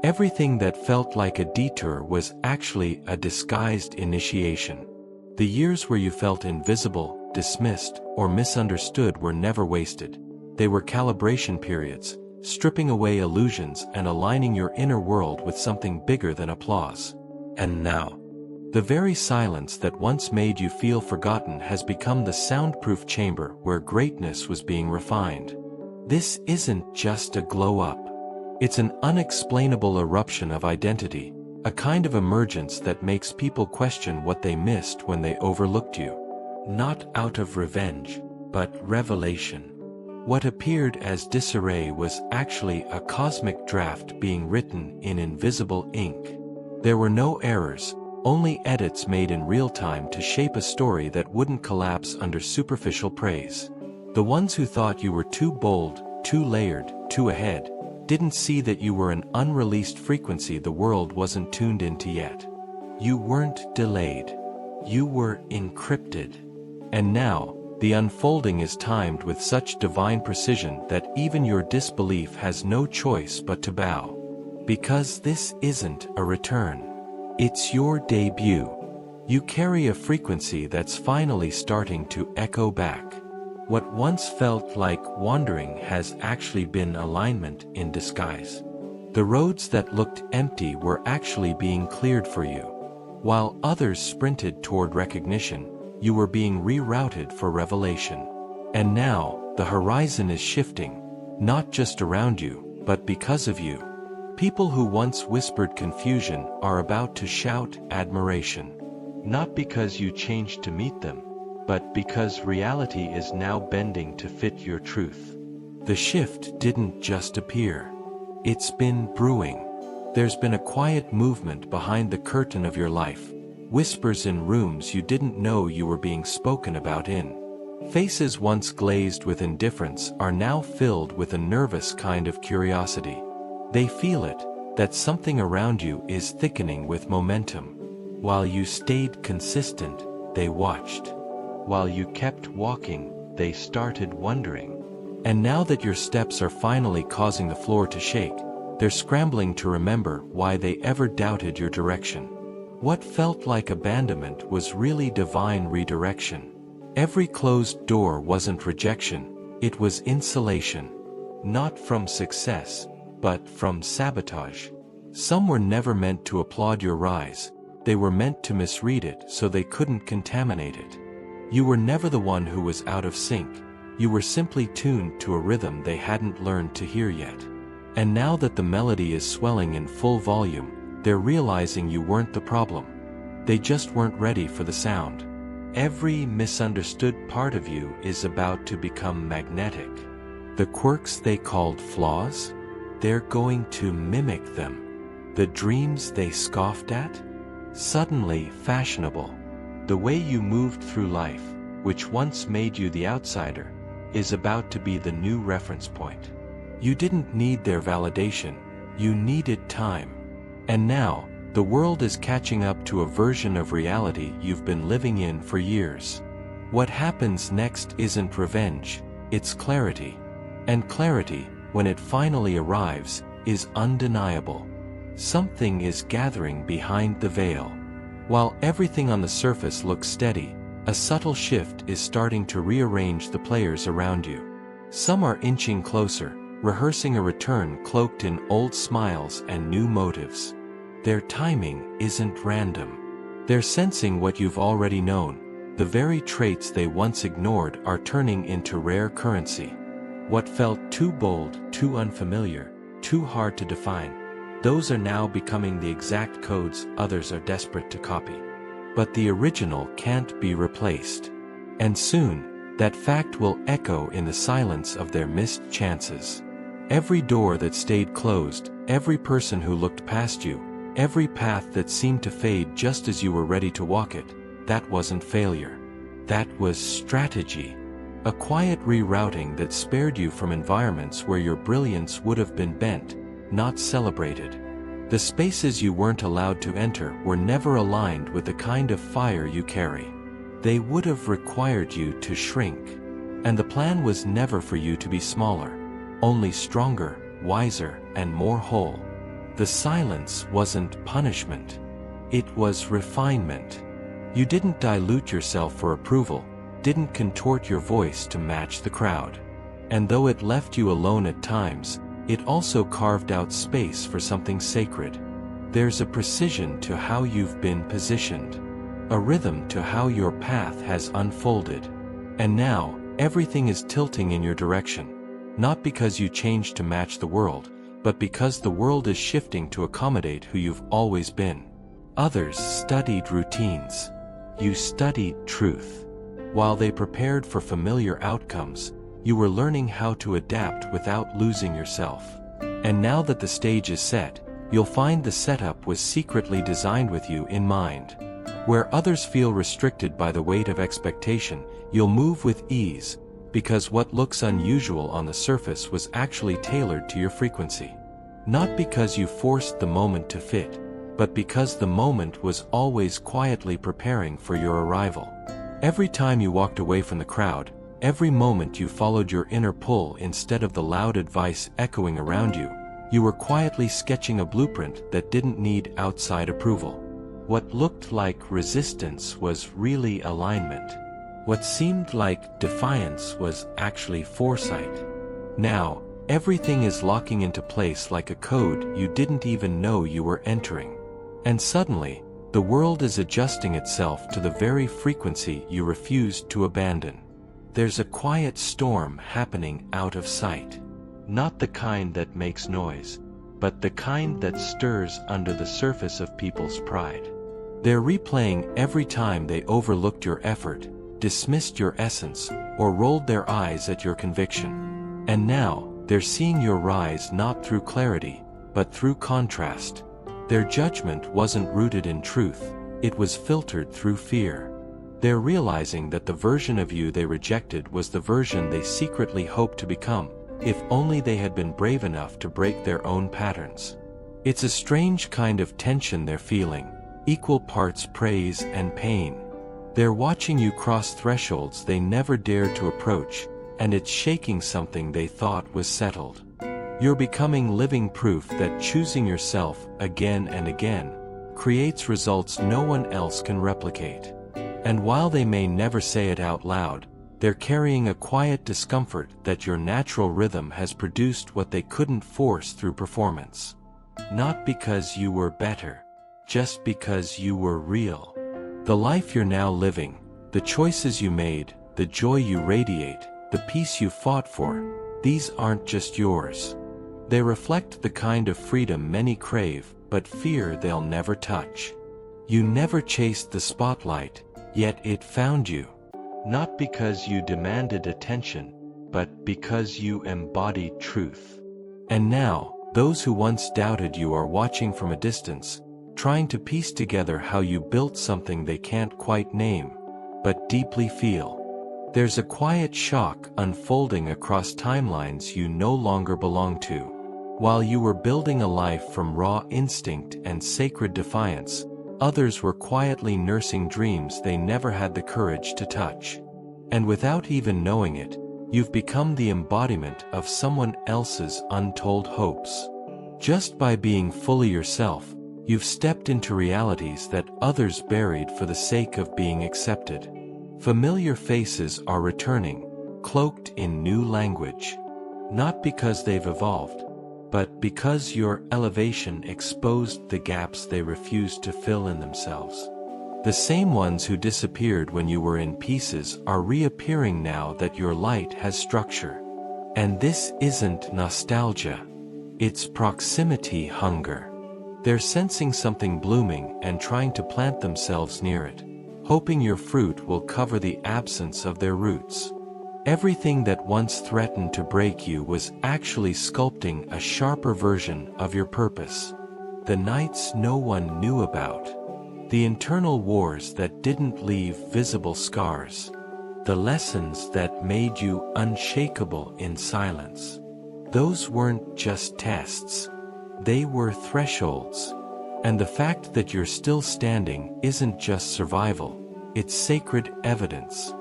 Everything that felt like a detour was actually a disguised initiation. The years where you felt invisible, dismissed, or misunderstood were never wasted. They were calibration periods, stripping away illusions and aligning your inner world with something bigger than applause. And now, the very silence that once made you feel forgotten has become the soundproof chamber where greatness was being refined. This isn't just a glow-up. It's an unexplainable eruption of identity, a kind of emergence that makes people question what they missed when they overlooked you. Not out of revenge, but revelation. What appeared as disarray was actually a cosmic draft being written in invisible ink. There were no errors, only edits made in real time to shape a story that wouldn't collapse under superficial praise. The ones who thought you were too bold, too layered, too ahead, didn't see that you were an unreleased frequency the world wasn't tuned into yet. You weren't delayed. You were encrypted. And now, the unfolding is timed with such divine precision that even your disbelief has no choice but to bow. Because this isn't a return. It's your debut. You carry a frequency that's finally starting to echo back. What once felt like wandering has actually been alignment in disguise. The roads that looked empty were actually being cleared for you. While others sprinted toward recognition, you were being rerouted for revelation. And now, the horizon is shifting, not just around you, but because of you. People who once whispered confusion are about to shout admiration. Not because you changed to meet them, but because reality is now bending to fit your truth. The shift didn't just appear. It's been brewing. There's been a quiet movement behind the curtain of your life. Whispers in rooms you didn't know you were being spoken about in. Faces once glazed with indifference are now filled with a nervous kind of curiosity. They feel it, that something around you is thickening with momentum. While you stayed consistent, they watched. While you kept walking, they started wondering. And now that your steps are finally causing the floor to shake, they're scrambling to remember why they ever doubted your direction. What felt like abandonment was really divine redirection. Every closed door wasn't rejection, it was insulation. Not from success, but from sabotage. Some were never meant to applaud your rise, they were meant to misread it so they couldn't contaminate it. You were never the one who was out of sync, you were simply tuned to a rhythm they hadn't learned to hear yet. And now that the melody is swelling in full volume, they're realizing you weren't the problem. They just weren't ready for the sound. Every misunderstood part of you is about to become magnetic. The quirks they called flaws? They're going to mimic them. The dreams they scoffed at? Suddenly fashionable. The way you moved through life, which once made you the outsider, is about to be the new reference point. You didn't need their validation, you needed time. And now, the world is catching up to a version of reality you've been living in for years. What happens next isn't revenge, it's clarity. And clarity, when it finally arrives, is undeniable. Something is gathering behind the veil. While everything on the surface looks steady, a subtle shift is starting to rearrange the players around you. Some are inching closer, rehearsing a return cloaked in old smiles and new motives. Their timing isn't random. They're sensing what you've already known. The very traits they once ignored are turning into rare currency. What felt too bold, too unfamiliar, too hard to define, those are now becoming the exact codes others are desperate to copy. But the original can't be replaced. And soon, that fact will echo in the silence of their missed chances. Every door that stayed closed, every person who looked past you, every path that seemed to fade just as you were ready to walk it, that wasn't failure. That was strategy. A quiet rerouting that spared you from environments where your brilliance would have been bent, not celebrated. The spaces you weren't allowed to enter were never aligned with the kind of fire you carry. They would have required you to shrink. And the plan was never for you to be smaller, only stronger, wiser, and more whole. The silence wasn't punishment. It was refinement. You didn't dilute yourself for approval, didn't contort your voice to match the crowd. And though it left you alone at times, it also carved out space for something sacred. There's a precision to how you've been positioned, a rhythm to how your path has unfolded. And now, everything is tilting in your direction, not because you changed to match the world, but because the world is shifting to accommodate who you've always been. Others studied routines. You studied truth. While they prepared for familiar outcomes, you were learning how to adapt without losing yourself. And now that the stage is set, you'll find the setup was secretly designed with you in mind. Where others feel restricted by the weight of expectation, you'll move with ease, because what looks unusual on the surface was actually tailored to your frequency. Not because you forced the moment to fit, but because the moment was always quietly preparing for your arrival. Every time you walked away from the crowd, every moment you followed your inner pull instead of the loud advice echoing around you, you were quietly sketching a blueprint that didn't need outside approval. What looked like resistance was really alignment. What seemed like defiance was actually foresight. Now, everything is locking into place like a code you didn't even know you were entering. And suddenly, the world is adjusting itself to the very frequency you refused to abandon. There's a quiet storm happening out of sight. Not the kind that makes noise, but the kind that stirs under the surface of people's pride. They're replaying every time they overlooked your effort, dismissed your essence, or rolled their eyes at your conviction. And now, they're seeing your rise not through clarity, but through contrast. Their judgment wasn't rooted in truth, it was filtered through fear. They're realizing that the version of you they rejected was the version they secretly hoped to become, if only they had been brave enough to break their own patterns. It's a strange kind of tension they're feeling, equal parts praise and pain. They're watching you cross thresholds they never dared to approach, and it's shaking something they thought was settled. You're becoming living proof that choosing yourself again and again creates results no one else can replicate. And while they may never say it out loud, they're carrying a quiet discomfort that your natural rhythm has produced what they couldn't force through performance. Not because you were better, just because you were real. The life you're now living, the choices you made, the joy you radiate, the peace you fought for, these aren't just yours. They reflect the kind of freedom many crave, but fear they'll never touch. You never chased the spotlight, yet it found you. Not because you demanded attention, but because you embodied truth. And now, those who once doubted you are watching from a distance, trying to piece together how you built something they can't quite name, but deeply feel. There's a quiet shock unfolding across timelines you no longer belong to. While you were building a life from raw instinct and sacred defiance, others were quietly nursing dreams they never had the courage to touch. And without even knowing it, you've become the embodiment of someone else's untold hopes. Just by being fully yourself, you've stepped into realities that others buried for the sake of being accepted. Familiar faces are returning, cloaked in new language. Not because they've evolved, but because your elevation exposed the gaps they refused to fill in themselves. The same ones who disappeared when you were in pieces are reappearing now that your light has structure. And this isn't nostalgia. It's proximity hunger. They're sensing something blooming and trying to plant themselves near it, hoping your fruit will cover the absence of their roots. Everything that once threatened to break you was actually sculpting a sharper version of your purpose. The nights no one knew about. The internal wars that didn't leave visible scars. The lessons that made you unshakable in silence. Those weren't just tests. They were thresholds. And the fact that you're still standing isn't just survival, it's sacred evidence.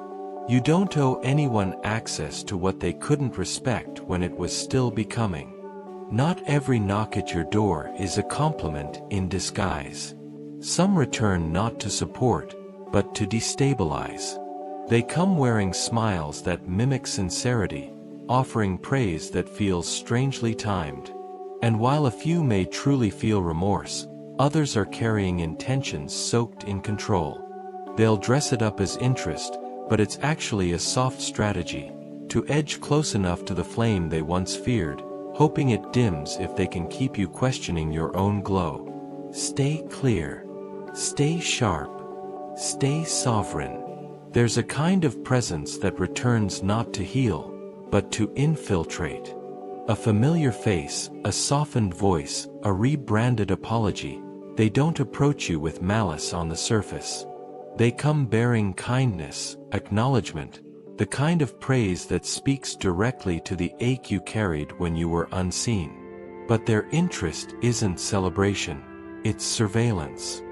You don't owe anyone access to what they couldn't respect when it was still becoming. Not every knock at your door is a compliment in disguise. Some return not to support, but to destabilize. They come wearing smiles that mimic sincerity, offering praise that feels strangely timed. And while a few may truly feel remorse, others are carrying intentions soaked in control. They'll dress it up as interest, but it's actually a soft strategy, to edge close enough to the flame they once feared, hoping it dims if they can keep you questioning your own glow. Stay clear. Stay sharp. Stay sovereign. There's a kind of presence that returns not to heal, but to infiltrate. A familiar face, a softened voice, a rebranded apology. They don't approach you with malice on the surface. They come bearing kindness, acknowledgement, the kind of praise that speaks directly to the ache you carried when you were unseen. But their interest isn't celebration, it's surveillance.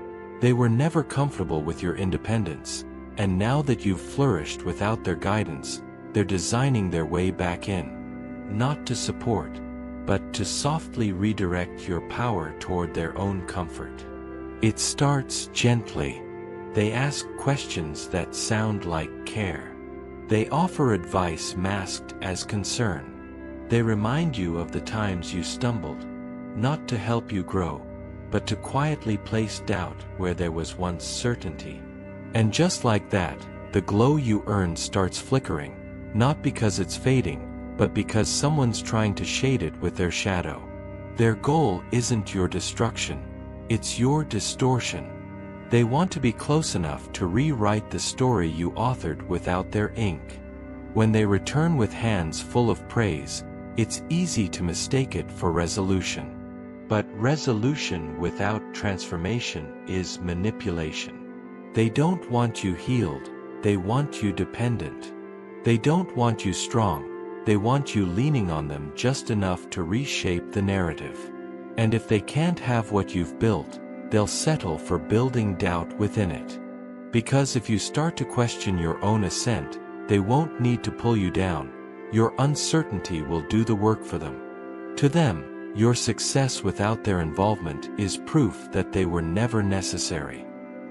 They were never comfortable with your independence, and now that you've flourished without their guidance, they're designing their way back in. Not to support, but to softly redirect your power toward their own comfort. It starts gently. They ask questions that sound like care. They offer advice masked as concern. They remind you of the times you stumbled, not to help you grow, but to quietly place doubt where there was once certainty. And just like that, the glow you earned starts flickering, not because it's fading, but because someone's trying to shade it with their shadow. Their goal isn't your destruction, it's your distortion. They want to be close enough to rewrite the story you authored without their ink. When they return with hands full of praise, it's easy to mistake it for resolution. But resolution without transformation is manipulation. They don't want you healed, they want you dependent. They don't want you strong, they want you leaning on them just enough to reshape the narrative. And if they can't have what you've built, they'll settle for building doubt within it. Because if you start to question your own ascent, they won't need to pull you down. Your uncertainty will do the work for them. To them, your success without their involvement is proof that they were never necessary.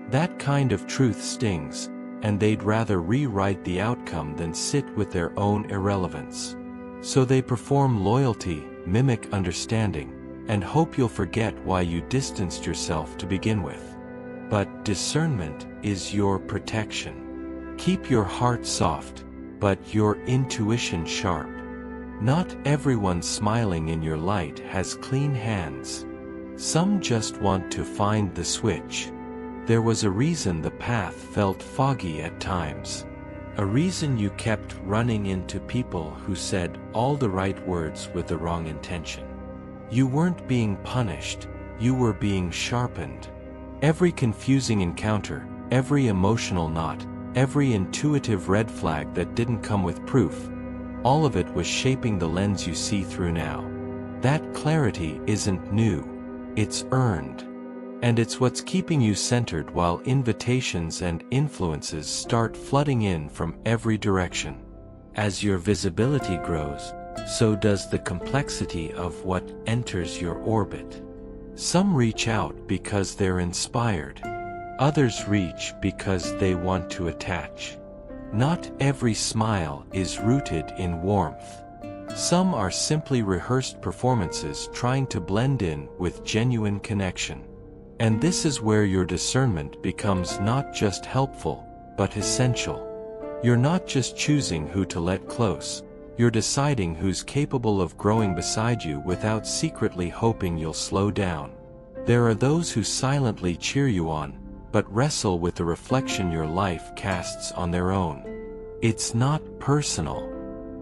That kind of truth stings, and they'd rather rewrite the outcome than sit with their own irrelevance. So they perform loyalty, mimic understanding, and hope you'll forget why you distanced yourself to begin with. But discernment is your protection. Keep your heart soft, but your intuition sharp. Not everyone smiling in your light has clean hands. Some just want to find the switch. There was a reason the path felt foggy at times. A reason you kept running into people who said all the right words with the wrong intention. You weren't being punished, you were being sharpened. Every confusing encounter, every emotional knot, every intuitive red flag that didn't come with proof, all of it was shaping the lens you see through now. That clarity isn't new, it's earned. And it's what's keeping you centered while invitations and influences start flooding in from every direction. As your visibility grows, so does the complexity of what enters your orbit. Some reach out because they're inspired. Others reach because they want to attach. Not every smile is rooted in warmth. Some are simply rehearsed performances trying to blend in with genuine connection. And this is where your discernment becomes not just helpful, but essential. You're not just choosing who to let close, you're deciding who's capable of growing beside you without secretly hoping you'll slow down. There are those who silently cheer you on, but wrestle with the reflection your life casts on their own. It's not personal.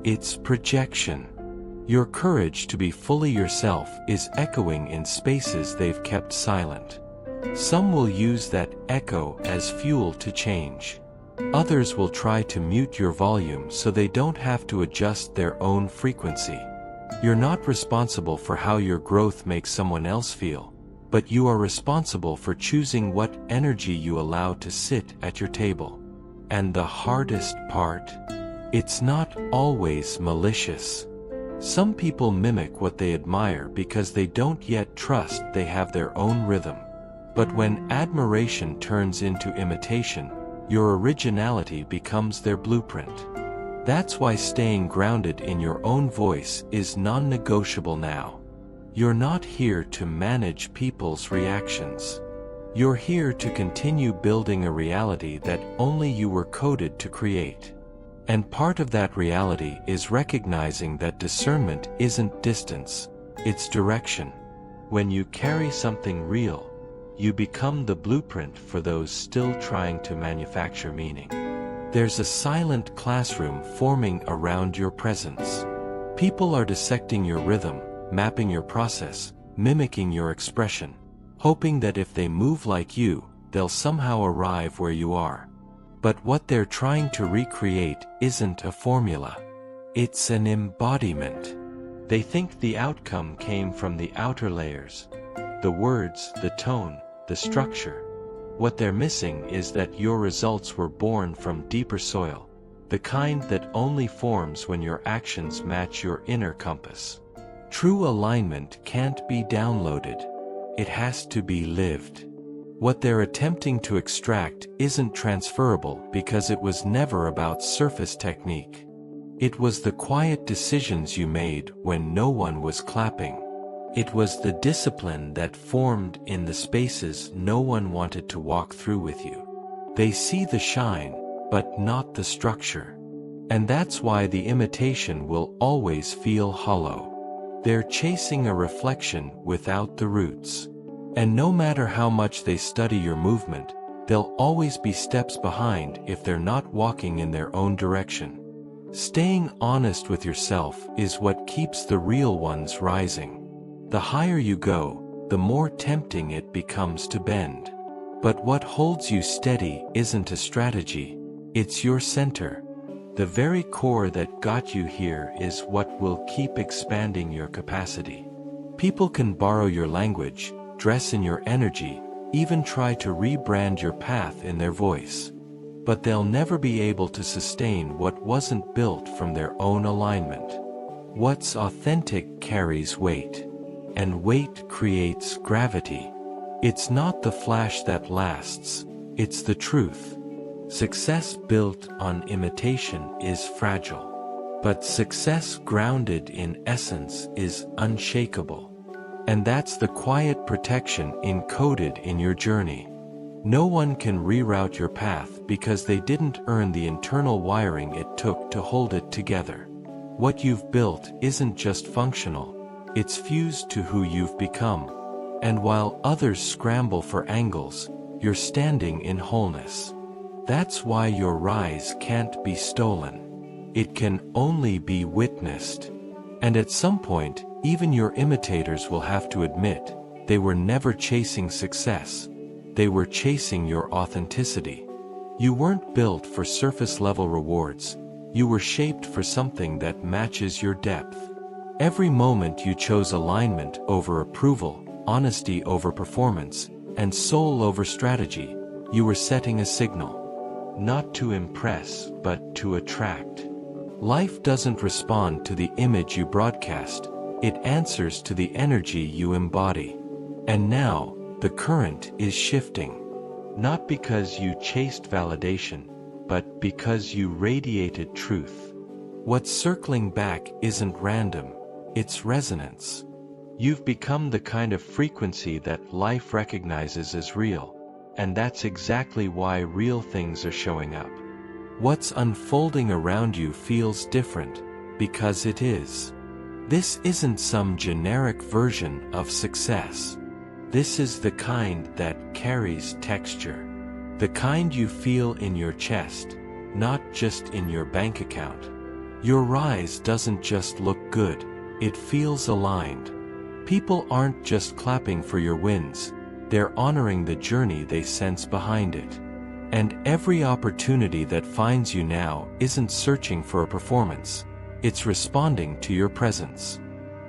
It's projection. Your courage to be fully yourself is echoing in spaces they've kept silent. Some will use that echo as fuel to change. Others will try to mute your volume so they don't have to adjust their own frequency. You're not responsible for how your growth makes someone else feel, but you are responsible for choosing what energy you allow to sit at your table. And the hardest part? It's not always malicious. Some people mimic what they admire because they don't yet trust they have their own rhythm. But when admiration turns into imitation, your originality becomes their blueprint. That's why staying grounded in your own voice is non-negotiable now. You're not here to manage people's reactions. You're here to continue building a reality that only you were coded to create. And part of that reality is recognizing that discernment isn't distance, it's direction. When you carry something real, you become the blueprint for those still trying to manufacture meaning. There's a silent classroom forming around your presence. People are dissecting your rhythm, mapping your process, mimicking your expression, hoping that if they move like you, they'll somehow arrive where you are. But what they're trying to recreate isn't a formula. It's an embodiment. They think the outcome came from the outer layers, the words, the tone, the structure. What they're missing is that your results were born from deeper soil, the kind that only forms when your actions match your inner compass. True alignment can't be downloaded. It has to be lived. What they're attempting to extract isn't transferable because it was never about surface technique. It was the quiet decisions you made when no one was clapping. It was the discipline that formed in the spaces no one wanted to walk through with you. They see the shine, but not the structure. And that's why the imitation will always feel hollow. They're chasing a reflection without the roots. And no matter how much they study your movement, they'll always be steps behind if they're not walking in their own direction. Staying honest with yourself is what keeps the real ones rising. The higher you go, the more tempting it becomes to bend. But what holds you steady isn't a strategy, it's your center. The very core that got you here is what will keep expanding your capacity. People can borrow your language, dress in your energy, even try to rebrand your path in their voice. But they'll never be able to sustain what wasn't built from their own alignment. What's authentic carries weight. And weight creates gravity. It's not the flash that lasts, it's the truth. Success built on imitation is fragile. But success grounded in essence is unshakable. And that's the quiet protection encoded in your journey. No one can reroute your path because they didn't earn the internal wiring it took to hold it together. What you've built isn't just functional. It's fused to who you've become. And while others scramble for angles, you're standing in wholeness. That's why your rise can't be stolen. It can only be witnessed. And at some point, even your imitators will have to admit, they were never chasing success. They were chasing your authenticity. You weren't built for surface-level rewards. You were shaped for something that matches your depth. Every moment you chose alignment over approval, honesty over performance, and soul over strategy, you were setting a signal. Not to impress, but to attract. Life doesn't respond to the image you broadcast, it answers to the energy you embody. And now, the current is shifting. Not because you chased validation, but because you radiated truth. What's circling back isn't random. It's resonance. You've become the kind of frequency that life recognizes as real, and that's exactly why real things are showing up. What's unfolding around you feels different, because it is. This isn't some generic version of success. This is the kind that carries texture. The kind you feel in your chest, not just in your bank account. Your rise doesn't just look good. It feels aligned. People aren't just clapping for your wins, they're honoring the journey they sense behind it. And every opportunity that finds you now isn't searching for a performance, it's responding to your presence.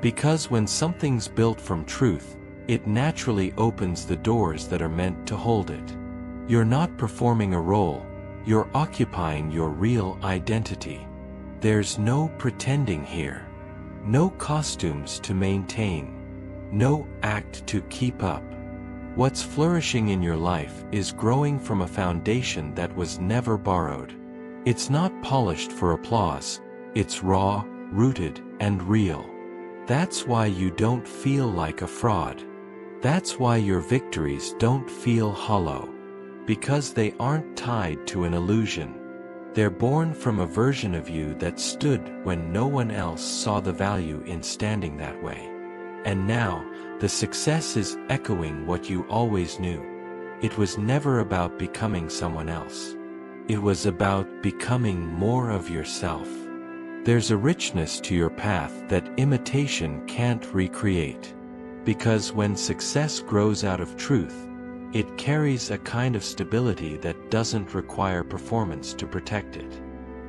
Because when something's built from truth, it naturally opens the doors that are meant to hold it. You're not performing a role, you're occupying your real identity. There's no pretending here. No costumes to maintain. No act to keep up. What's flourishing in your life is growing from a foundation that was never borrowed. It's not polished for applause. It's raw, rooted, and real. That's why you don't feel like a fraud. That's why your victories don't feel hollow. Because they aren't tied to an illusion. They're born from a version of you that stood when no one else saw the value in standing that way. And now, the success is echoing what you always knew. It was never about becoming someone else. It was about becoming more of yourself. There's a richness to your path that imitation can't recreate. Because when success grows out of truth, it carries a kind of stability that doesn't require performance to protect it.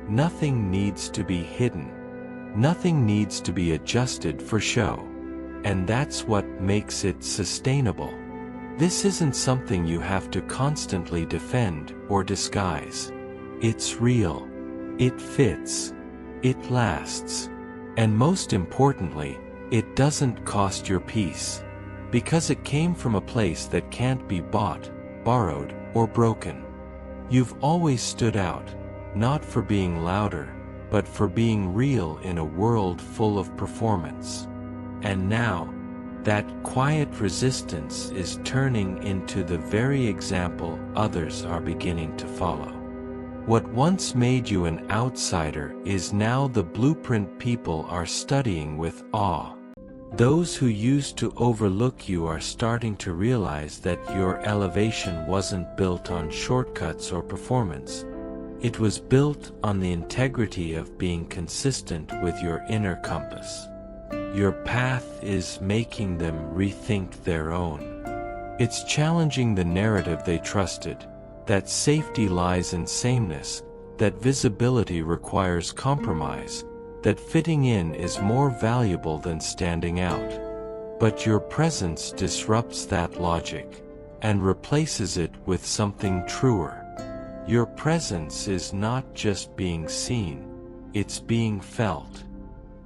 Nothing needs to be hidden. Nothing needs to be adjusted for show. And that's what makes it sustainable. This isn't something you have to constantly defend or disguise. It's real. It fits. It lasts. And most importantly, it doesn't cost your peace. Because it came from a place that can't be bought, borrowed, or broken. You've always stood out, not for being louder, but for being real in a world full of performance. And now, that quiet resistance is turning into the very example others are beginning to follow. What once made you an outsider is now the blueprint people are studying with awe. Those who used to overlook you are starting to realize that your elevation wasn't built on shortcuts or performance. It was built on the integrity of being consistent with your inner compass. Your path is making them rethink their own. It's challenging the narrative they trusted, that safety lies in sameness, that visibility requires compromise, that fitting in is more valuable than standing out. But your presence disrupts that logic, and replaces it with something truer. Your presence is not just being seen, it's being felt.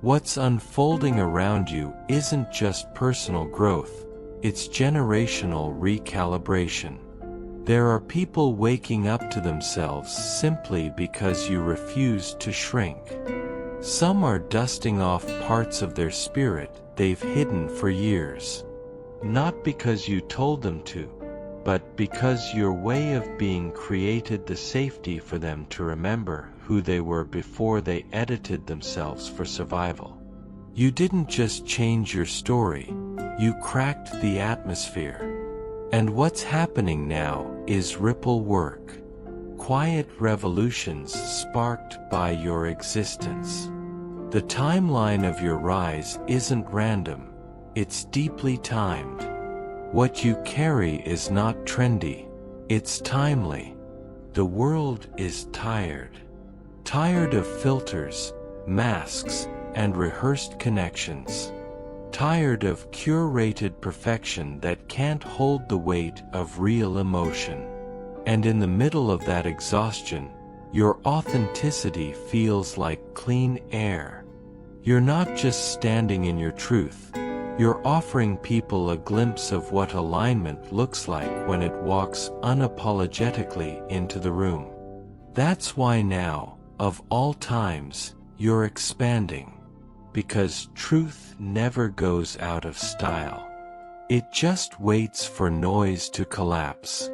What's unfolding around you isn't just personal growth, it's generational recalibration. There are people waking up to themselves simply because you refuse to shrink. Some are dusting off parts of their spirit they've hidden for years. Not because you told them to, but because your way of being created the safety for them to remember who they were before they edited themselves for survival. You didn't just change your story, you cracked the atmosphere. And what's happening now is ripple work. Quiet revolutions sparked by your existence. The timeline of your rise isn't random, it's deeply timed. What you carry is not trendy, it's timely. The world is tired. Tired of filters, masks, and rehearsed connections. Tired of curated perfection that can't hold the weight of real emotion. And in the middle of that exhaustion, your authenticity feels like clean air. You're not just standing in your truth, you're offering people a glimpse of what alignment looks like when it walks unapologetically into the room. That's why now, of all times, you're expanding. Because truth never goes out of style. It just waits for noise to collapse.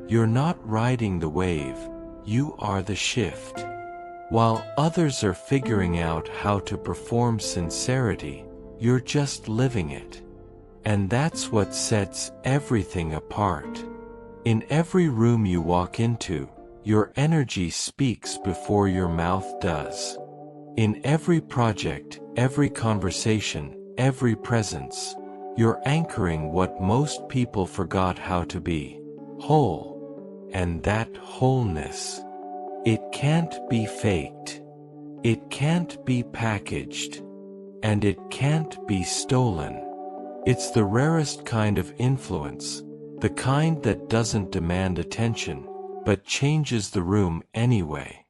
You're not riding the wave, you are the shift. While others are figuring out how to perform sincerity, you're just living it. And that's what sets everything apart. In every room you walk into, your energy speaks before your mouth does. In every project, every conversation, every presence, you're anchoring what most people forgot how to be: whole. And that wholeness, it can't be faked. It can't be packaged. And it can't be stolen. It's the rarest kind of influence, the kind that doesn't demand attention, but changes the room anyway.